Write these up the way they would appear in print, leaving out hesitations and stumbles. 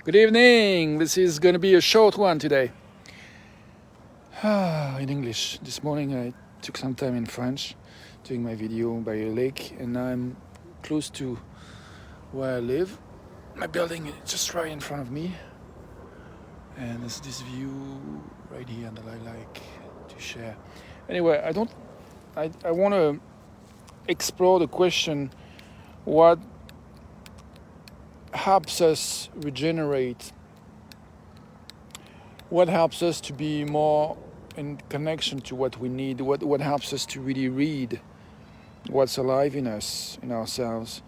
Good evening. This is going to be a short one today. In English. This morning I took some time in French doing my video by a lake, and I'm close to where I live. My building is just right in front of me, and there's this view right here that I like to share. Anyway, I want to explore the question, what helps us regenerate? What helps us to be more in connection to what we need? What helps us to really read what's alive in us, in ourselves,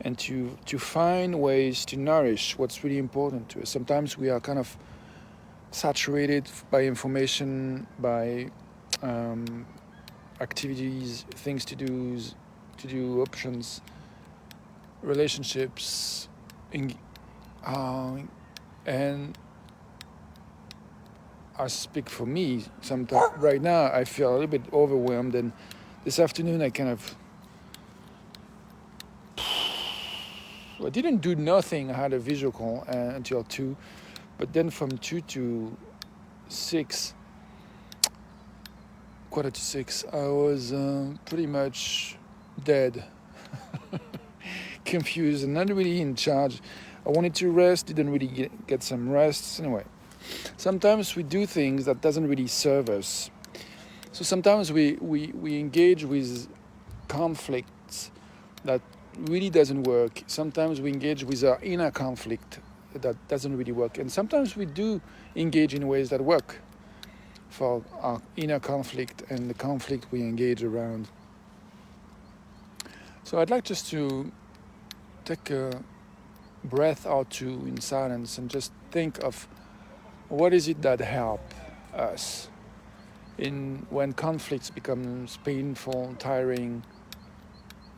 and to find ways to nourish what's really important to us. Sometimes we are kind of saturated by information, by activities, things to do, options, relationships, and I speak for me. Sometimes right now I feel a little bit overwhelmed, and this afternoon I didn't do nothing. I had a visual call until 2, but then from 2 to 6, quarter to 6, I was pretty much dead. Confused and not really in charge. I wanted to rest, didn't really get some rest. Anyway, sometimes we do things that doesn't really serve us. So sometimes we engage with conflicts that really doesn't work. Sometimes we engage with our inner conflict that doesn't really work. And sometimes we do engage in ways that work for our inner conflict and the conflict we engage around. So I'd like just to take a breath or two in silence and just think of what is it that helps us when conflicts becomes painful, tiring,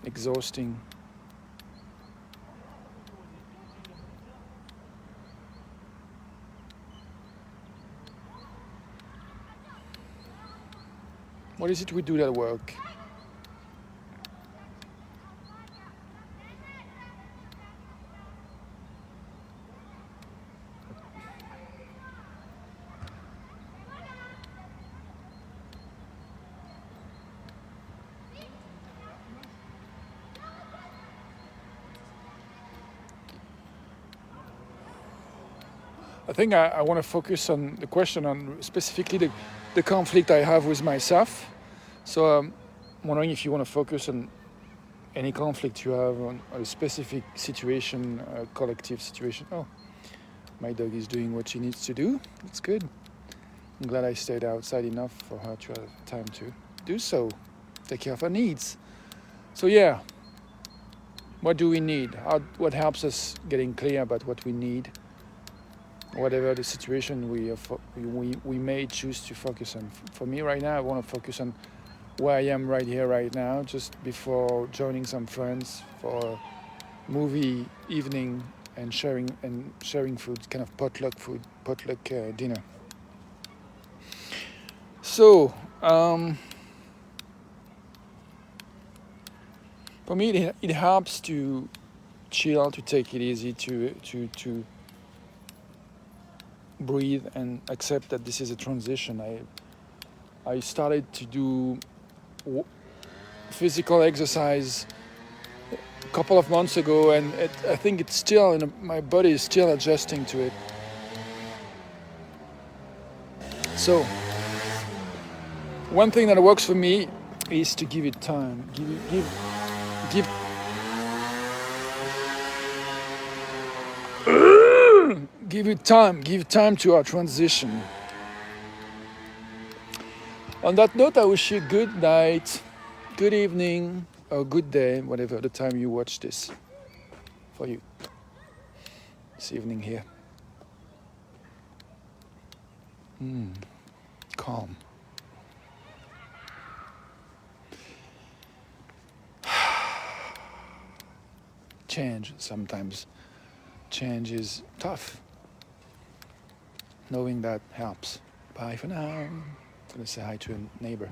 exhausting. What is it we do that work? I think I want to focus on the question on specifically the conflict I have with myself. So I'm wondering if you want to focus on any conflict you have on a specific situation, a collective situation. Oh, my dog is doing what she needs to do. That's good. I'm glad I stayed outside enough for her to have time to do so, take care of her needs. So yeah, what do we need? What helps us getting clear about what we need? Whatever the situation we may choose to focus on. For me right now, I want to focus on where I am right here, right now, just before joining some friends for a movie evening and sharing food, kind of potluck dinner. So, for me, it helps to chill, to take it easy, to breathe and accept that this is a transition. I started to do physical exercise a couple of months ago, and I think it's still, my body is still adjusting to it. So, one thing that works for me is to give it time. Give time to our transition. On that note, I wish you good night, good evening, or good day, whatever the time you watch this for you. This evening here. Calm. Change sometimes. Change is tough. Knowing that helps. Bye for now. I'm going to say hi to a neighbor.